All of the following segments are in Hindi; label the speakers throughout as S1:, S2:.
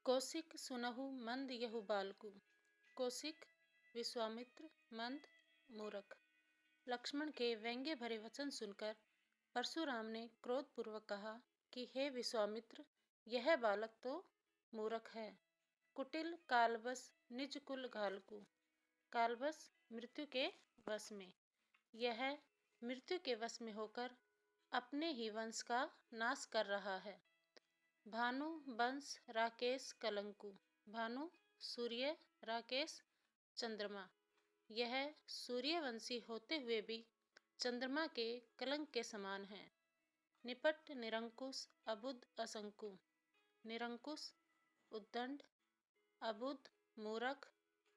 S1: कौशिक सुनहु मंद यहु बालकु। कौशिक, विश्वामित्र, मंद, मूरख। लक्ष्मण के व्यंग्य भरे वचन सुनकर परशुराम ने क्रोधपूर्वक कहा कि हे विश्वामित्र, यह बालक तो मूर्ख है। कुटिल कालवश निज कुल घालकु। कालवश मृत्यु के वश में। यह मृत्यु के वश में होकर अपने ही वंश का नाश कर रहा है। भानु वंश राकेश कलंकु। भानु सूर्य, राकेश चंद्रमा। यह सूर्यवंशी होते हुए भी चंद्रमा के कलंक के समान है। निपट निरंकुश अबुद्ध असंकु। निरंकुश उद्दंड, अबुद्ध मूर्ख,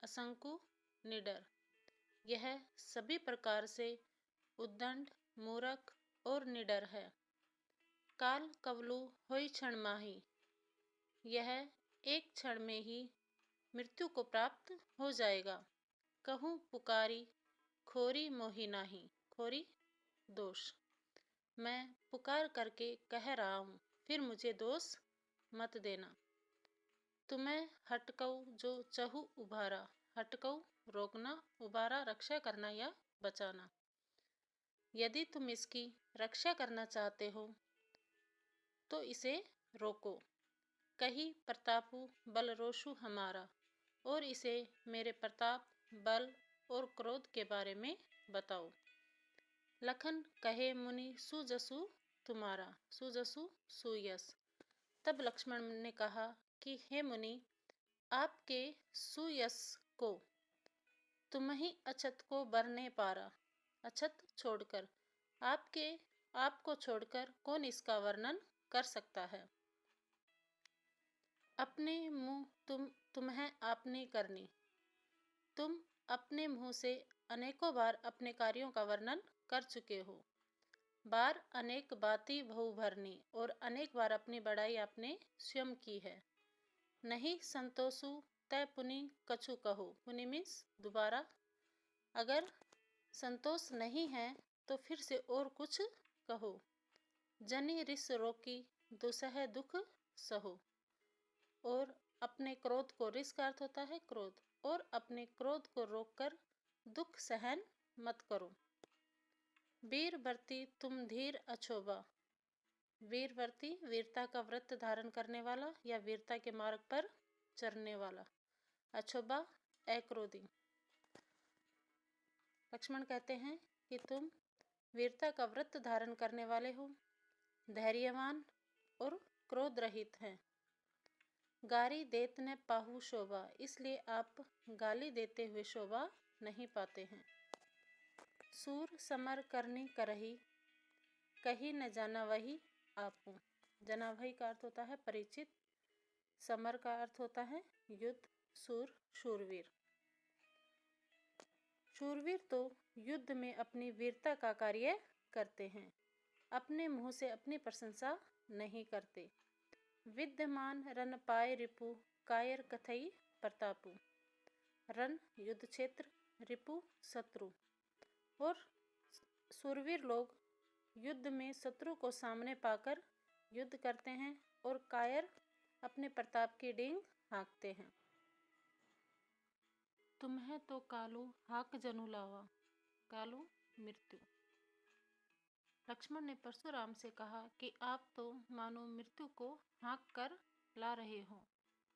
S1: असंकु निडर। यह सभी प्रकार से उद्दंड, मूर्ख और निडर है। काल कवलु होई क्षण माही। यह एक क्षण में ही मृत्यु को प्राप्त हो जाएगा। कहूँ पुकारी खोरी मोहि नाही। खोरी दोष। मैं पुकार करके कह रहा हूँ, फिर मुझे दोष मत देना। तुम्हें हटकऊ जो चहु उबारा। हटकऊ रोकना, उबारा रक्षा करना या बचाना। यदि तुम इसकी रक्षा करना चाहते हो तो इसे रोको। कही प्रतापु बल रोषु हमारा। और इसे मेरे प्रताप, बल और क्रोध के बारे में बताओ। लखन कहे मुनि सुजसु तुम्हारा। सुजसु सुयस। तब लक्ष्मण ने कहा कि हे मुनि, आपके सुयस को तुम ही अछत को बरने पारा। अछत छोड़कर आपको छोड़कर कौन इसका वर्णन कर सकता है। अपने मुंह तुम्हें आपने करनी। तुम अपने मुंह से अनेकों बार अपने कार्यों का वर्णन कर चुके हो। बार अनेक बाती बहु भरनी। और अनेक बार अपनी बड़ाई आपने स्वयं की है। नहीं संतोषु तय पुनि कछु कहो। पुनि मीन्स दोबारा। अगर संतोष नहीं है तो फिर से और कुछ कहो। जनि रिस रोकी दुसह दुख सहो। और अपने क्रोध को, रिस का अर्थ होता है क्रोध, और अपने क्रोध को रोककर दुख सहन मत करो। वीरवर्ती तुम धीर अछोबा। वीरवर्ती वीरता का व्रत धारण करने वाला या वीरता के मार्ग पर चलने वाला। अछोबा अक्रोधी। लक्ष्मण कहते हैं कि तुम वीरता का व्रत धारण करने वाले हो, धैर्यवान और क्रोध रहित हैं। गारी देत न पाहु शोभा। इसलिए आप गाली देते हुए शोभा नहीं पाते हैं। सूर समर करनी करही, कही न जाना वही आपू। जाना वही का अर्थ होता है परिचित। समर का अर्थ होता है युद्ध। सूर शूरवीर। शूरवीर तो युद्ध में अपनी वीरता का कार्य करते हैं, अपने मुंह से अपनी प्रशंसा नहीं करते। विद्यमान रन पाए रिपु, कायर कथई प्रतापु। रन युद्ध क्षेत्र, रिपु शत्रु। और शूरवीर लोग युद्ध में शत्रु को सामने पाकर युद्ध करते हैं, और कायर अपने प्रताप की डींग हाँकते हैं। तुम्हें तो कालू हाक जनु लावा। कालू मृत्यु। लक्ष्मण ने परशुराम से कहा कि आप तो मानो मृत्यु को हाँक कर ला रहे हो।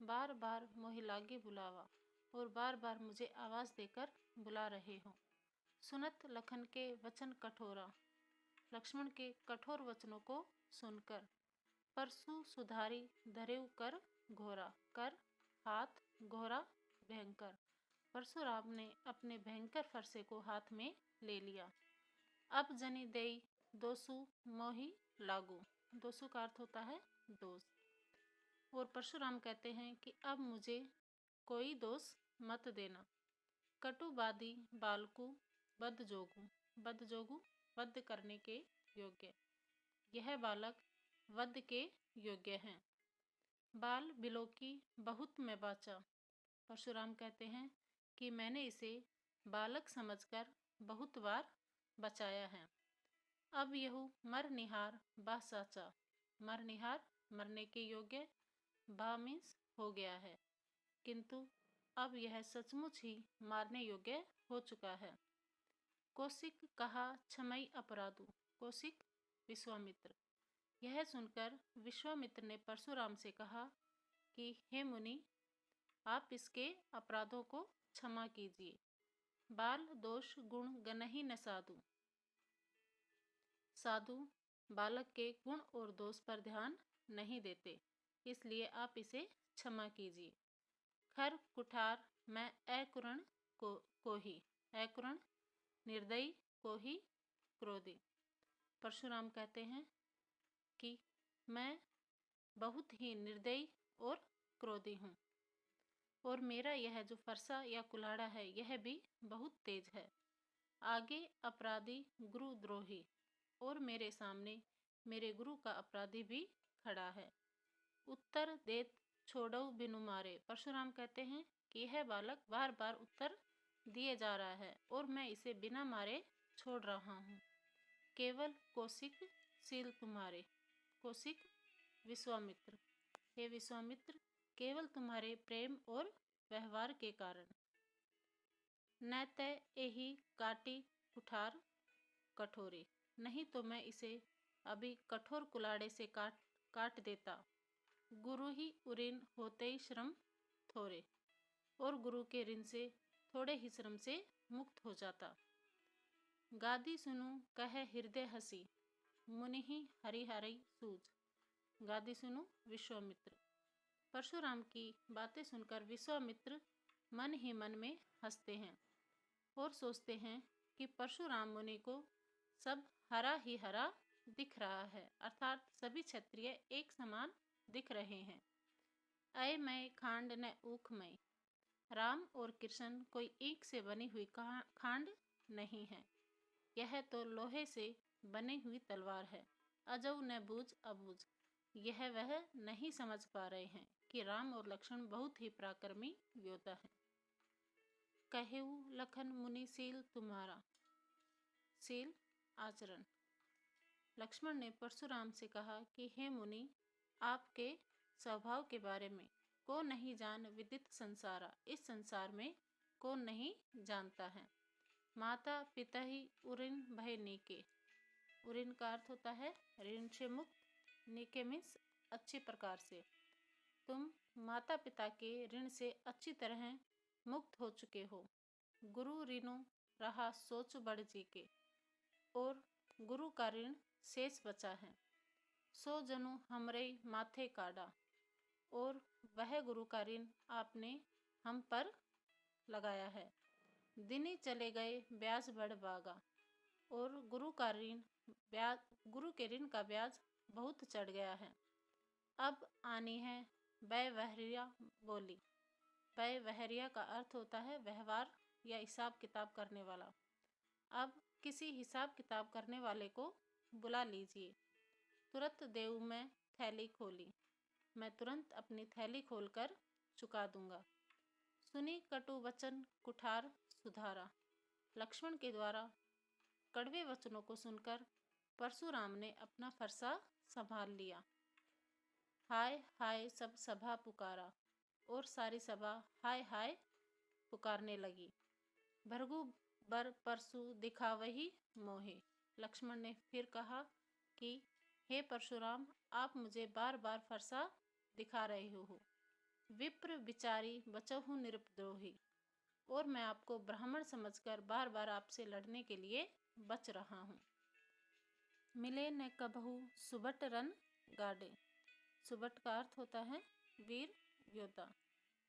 S1: बार बार मोहि लागे बुलावा। और बार बार मुझे आवाज देकर बुला रहे हो। सुनत लखन के वचन कठोरा। लक्ष्मण के कठोर वचनों को सुनकर परशु सुधारी धरेउ कर घोरा। कर हाथ, घोरा भयंकर। परशुराम ने अपने भयंकर फरसे को हाथ में ले लिया। अब जनि देई दोषु मोहि लागू। दोषु का अर्थ होता है दोष। और परशुराम कहते हैं कि अब मुझे कोई दोष मत देना। कटुवादी बालकु बद्ध जोगु। बद्ध जोगु वध करने के योग्य। यह बालक वध के योग्य हैं। बाल बिलोकी बहुत में बाचा। परशुराम कहते हैं कि मैंने इसे बालक समझकर बहुत बार बचाया है। अब यहु मर निहार बा साचा। मर निहार मरने के योग्य, बा मीन्स हो गया है, किंतु अब यह सचमुच ही मारने योग्य हो चुका है। कौशिक कहा क्षमई अपराधु। कौशिक विश्वामित्र। यह सुनकर विश्वामित्र ने परशुराम से कहा कि हे मुनि, आप इसके अपराधों को क्षमा कीजिए। बाल दोष गुण गनहि न साधु। साधु बालक के गुण और दोष पर ध्यान नहीं देते, इसलिए आप इसे क्षमा कीजिए। खर कुठार मैं अकुरण को ही, अकुरण निर्दयी को ही क्रोधी। परशुराम कहते हैं कि मैं बहुत ही निर्दयी और क्रोधी हूँ, और मेरा यह जो फरसा या कुल्हाड़ा है यह भी बहुत तेज है। आगे अपराधी गुरुद्रोही, और मेरे सामने मेरे गुरु का अपराधी भी खड़ा है। उत्तर देत छोड़ो बिनु मारे। परशुराम कहते हैं कि यह बालक बार बार उत्तर दिए जा रहा है और मैं इसे बिना मारे छोड़ रहा हूँ। केवल कौशिक सील तुम्हारे। कौशिक विश्वामित्र। हे विश्वामित्र, केवल तुम्हारे प्रेम और व्यवहार के कारण। न तय एही काटी कुठार कठोरे। नहीं तो मैं इसे अभी कठोर कुलाड़े से काट देता। गुरु ही उऋण होते ही श्रम थोरे। और गुरु के ऋण से थोड़े ही श्रम से मुक्त हो जाता। गादी सुनु कह हृदय हसी। मुनि ही हरिहरई सूझ। गादी सुनु विश्वामित्र। परशुराम की बातें सुनकर विश्वामित्र मन ही मन में हंसते हैं और सोचते हैं कि परशुराम मुनि को सब हरा ही हरा दिख रहा है, अर्थात सभी क्षत्रिय एक समान दिख रहे हैं। अय मैं खांड न ऊख मैं। राम और कृष्ण कोई ईंट से बनी हुई खांड नहीं है, यह तो लोहे से बनी हुई तलवार है। अजऊ न बूझ अबूझ। यह वह नहीं समझ पा रहे हैं कि राम और लक्ष्मण बहुत ही पराक्रमी योद्धा हैं। कहेऊ लखन मुनि सील तुम्हारा। सील आचरण। लक्ष्मण ने परशुराम से कहा कि हे मुनि, आपके स्वभाव के बारे में कौन नहीं जान विदित संसारा। इस संसार में कौन नहीं जानता है। माता पिता ही उऋण भय नीके। उऋण का अर्थ होता है ऋण से मुक्त, नीके मीन्स अच्छी प्रकार से। तुम माता पिता के ऋण से अच्छी तरह मुक्त हो चुके हो। गुरु ऋणु रहा सोच बढ़ जी के। और गुरु का ऋण शेष बचा है। सो जनु हमरे माथे काढ़ा। और वह गुरु का ऋण आपने हम पर लगाया है। दिनी चले गए ब्याज बढ़ बागा। और गुरु के ऋण का ब्याज बहुत चढ़ गया है। अब आनी है वैवहरिया बोली। वैवहरिया का अर्थ होता है व्यवहार या हिसाब किताब करने वाला। अब किसी हिसाब किताब करने वाले को बुला लीजिए। तुरंत देव में थैली खोली। मैं तुरंत अपनी थैली खोलकर चुका दूंगा। सुनी कटु वचन कुठार सुधारा। लक्ष्मण के द्वारा कड़वे वचनों को सुनकर परशुराम ने अपना फरसा संभाल लिया। हाय हाय सब सभा पुकारा। और सारी सभा हाय हाय पुकारने लगी। भृगु बर परशु दिखावही मोहे। लक्ष्मण ने फिर कहा कि हे परशुराम, आप मुझे बार बार फरसा दिखा रहे हो। विप्र विचारी बचहु निरुपद्रोही। और मैं आपको ब्राह्मण समझकर बार बार आपसे लड़ने के लिए बच रहा हूँ। मिले न कबहु सुबट रन गाड़े। सुबट का अर्थ होता है वीर योद्धा।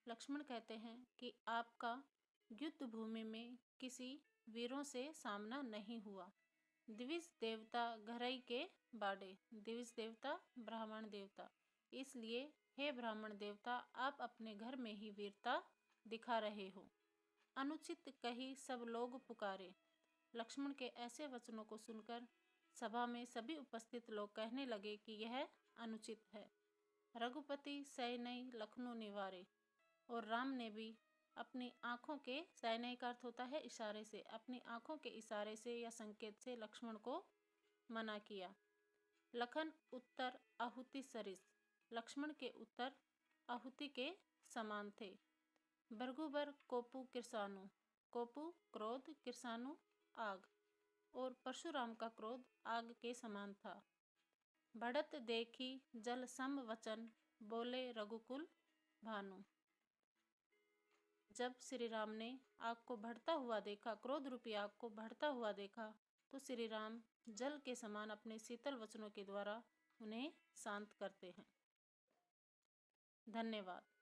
S1: लक्ष्मण कहते हैं कि आपका युद्ध भूमि में किसी वीरों से सामना नहीं हुआ। द्विज देवता घरई के बाड़े। द्विज देवता ब्राह्मण देवता। इसलिए हे ब्राह्मण देवता, आप अपने घर में ही वीरता दिखा रहे हो। अनुचित कही सब लोग पुकारे। लक्ष्मण के ऐसे वचनों को सुनकर सभा में सभी उपस्थित लोग कहने लगे कि यह अनुचित है। रघुपति सैनई लखनऊ निवारे। और राम ने भी अपनी आंखों के, सैनई का अर्थ होता है इशारे से, अपनी आंखों के इशारे से या संकेत से लक्ष्मण को मना किया। लखन उत्तर आहुति सरिस। लक्ष्मण के उत्तर आहुति के समान थे। भृगुबर कोपु किरसानु, कोपु क्रोध, किरसानु आग, और परशुराम का क्रोध आग के समान था। बढ़त देखी जल सम वचन, बोले रघुकुल भानु। जब श्री राम ने आग को बढ़ता हुआ देखा, क्रोध रूपी आग को बढ़ता हुआ देखा, तो श्री राम जल के समान अपने शीतल वचनों के द्वारा उन्हें शांत करते हैं। धन्यवाद।